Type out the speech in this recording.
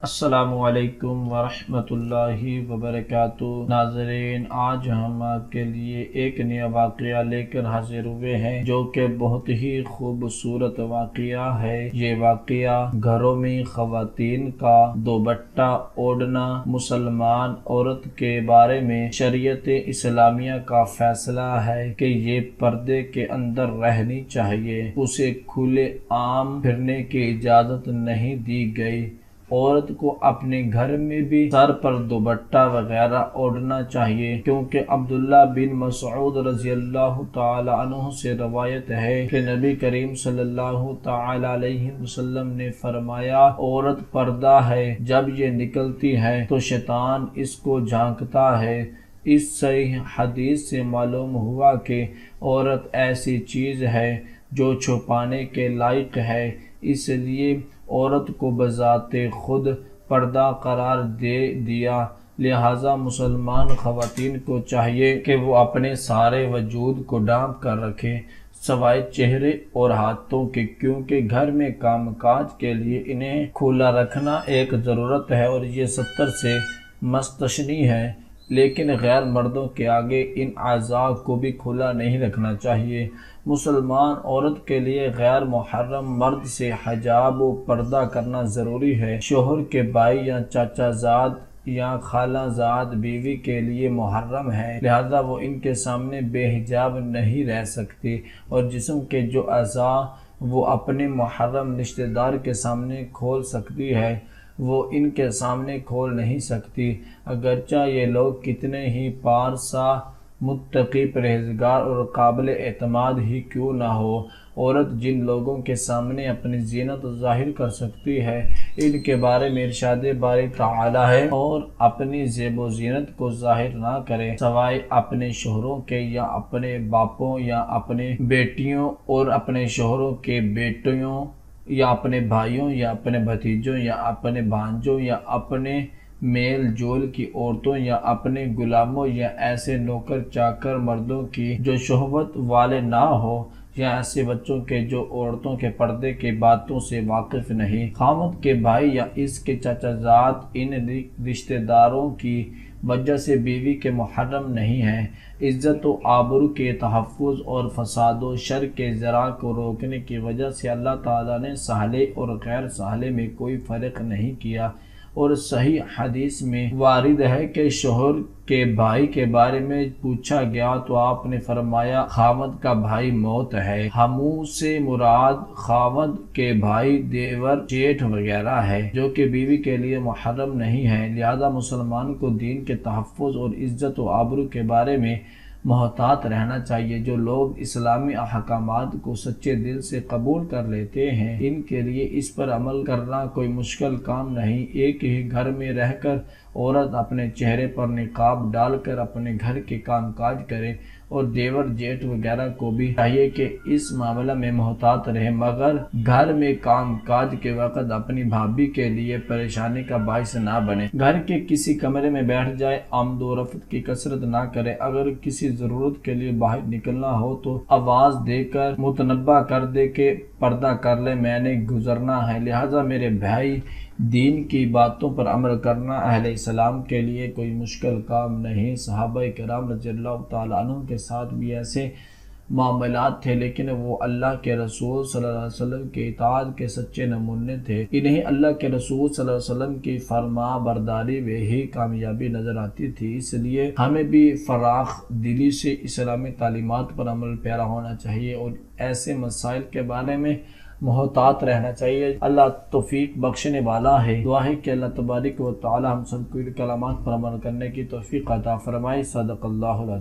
السلام علیکم ورحمۃ اللہ وبرکاتہ۔ ناظرین، آج ہم آپ کے لیے ایک نیا واقعہ لے کر حاضر ہوئے ہیں جو کہ بہت ہی خوبصورت واقعہ ہے۔ یہ واقعہ گھروں میں خواتین کا دوپٹہ اوڑھنا، مسلمان عورت کے بارے میں شریعت اسلامیہ کا فیصلہ ہے کہ یہ پردے کے اندر رہنی چاہیے، اسے کھلے عام پھرنے کی اجازت نہیں دی گئی۔ عورت کو اپنے گھر میں بھی سر پر دوپٹہ وغیرہ اوڑھنا چاہیے، کیونکہ عبداللہ بن مسعود رضی اللہ تعالی عنہ سے روایت ہے کہ نبی کریم صلی اللہ تعالی علیہ وسلم نے فرمایا، عورت پردہ ہے، جب یہ نکلتی ہے تو شیطان اس کو جھانکتا ہے۔ اس صحیح حدیث سے معلوم ہوا کہ عورت ایسی چیز ہے جو چھپانے کے لائق ہے، اس لیے عورت کو بذات خود پردہ قرار دے دیا۔ لہٰذا مسلمان خواتین کو چاہیے کہ وہ اپنے سارے وجود کو ڈھانپ کر رکھیں سوائے چہرے اور ہاتھوں کے، کیونکہ گھر میں کام کاج کے لیے انہیں کھلا رکھنا ایک ضرورت ہے اور یہ ستر سے مستثنی ہے، لیکن غیر مردوں کے آگے ان اعضاء کو بھی کھلا نہیں رکھنا چاہیے۔ مسلمان عورت کے لیے غیر محرم مرد سے حجاب و پردہ کرنا ضروری ہے۔ شوہر کے بھائی یا چاچا زاد یا خالہ زاد بیوی کے لیے محرم ہے، لہذا وہ ان کے سامنے بے حجاب نہیں رہ سکتی، اور جسم کے جو اعضاء وہ اپنے محرم رشتہ دار کے سامنے کھول سکتی ہے وہ ان کے سامنے کھول نہیں سکتی، اگرچہ یہ لوگ کتنے ہی پارسا، متقی، پرہیزگار اور قابل اعتماد ہی کیوں نہ ہو۔ عورت جن لوگوں کے سامنے اپنی زینت ظاہر کر سکتی ہے، ان کے بارے میں ارشاد باری تعالی ہے، اور اپنی زیب و زینت کو ظاہر نہ کرے سوائے اپنے شوہروں کے یا اپنے باپوں یا اپنے بیٹیوں اور اپنے شوہروں کے بیٹیوں یا اپنے بھائیوں یا اپنے بھتیجوں یا اپنے بھانجوں یا اپنے میل جول کی عورتوں یا اپنے غلاموں یا ایسے نوکر چاکر مردوں کی جو شہوت والے نہ ہو، یا ایسے بچوں کے جو عورتوں کے پردے کی باتوں سے واقف نہیں۔ خاوند کے بھائی یا اس کے چچا زاد ان رشتہ داروں کی وجہ سے بیوی کے محرم نہیں ہیں۔ عزت و آبرو کے تحفظ اور فساد و شر کے ذرائع کو روکنے کی وجہ سے اللہ تعالیٰ نے سہلے اور غیر سہلے میں کوئی فرق نہیں کیا، اور صحیح حدیث میں وارد ہے کہ شوہر کے بھائی کے بارے میں پوچھا گیا تو آپ نے فرمایا، خاوند کا بھائی موت ہے۔ ہموں سے مراد خاوند کے بھائی، دیور، جیٹھ وغیرہ ہے، جو کہ بیوی کے لیے محرم نہیں ہے۔ لہذا مسلمان کو دین کے تحفظ اور عزت و آبرو کے بارے میں محتاط رہنا چاہیے۔ جو لوگ اسلامی احکامات کو سچے دل سے قبول کر لیتے ہیں، ان کے لیے اس پر عمل کرنا کوئی مشکل کام نہیں۔ ایک ہی گھر میں رہ کر عورت اپنے چہرے پر نقاب ڈال کر اپنے گھر کے کام کاج کرے، اور دیور جیٹھ وغیرہ کو بھی چاہیے کہ اس معاملہ میں محتاط رہے، مگر گھر میں کام کاج کے وقت اپنی بھابھی کے لیے پریشانی کا باعث نہ بنے۔ گھر کے کسی کمرے میں بیٹھ جائے، آمد و رفت کی کثرت نہ کرے، اگر کسی ضرورت کے لیے باہر نکلنا ہو تو آواز دے کر متنبہ کر دے کہ پردہ کر لے، میں نے گزرنا ہے۔ لہٰذا میرے بھائی، دین کی باتوں پر عمل کرنا اہل اسلام کے لیے کوئی مشکل کام نہیں۔ صحابہ کرام رضی اللہ تعالیٰ عنہ کے ساتھ بھی ایسے معاملات تھے، لیکن وہ اللہ کے رسول صلی اللہ علیہ وسلم کے اطاعت کے سچے نمونے تھے۔ انہیں اللہ کے رسول صلی اللہ علیہ وسلم کی فرما برداری میں ہی کامیابی نظر آتی تھی، اس لیے ہمیں بھی فراخ دلی سے اسلامی تعلیمات پر عمل پیرا ہونا چاہیے اور ایسے مسائل کے بارے میں محتاط رہنا چاہیے۔ اللہ توفیق بخشنے والا ہے۔ دعا ہے کہ اللہ تبارک و تعالی ہم سب کو کلمات پر عمل کرنے کی توفیق عطا فرمائے۔ صدق اللہ العظیم۔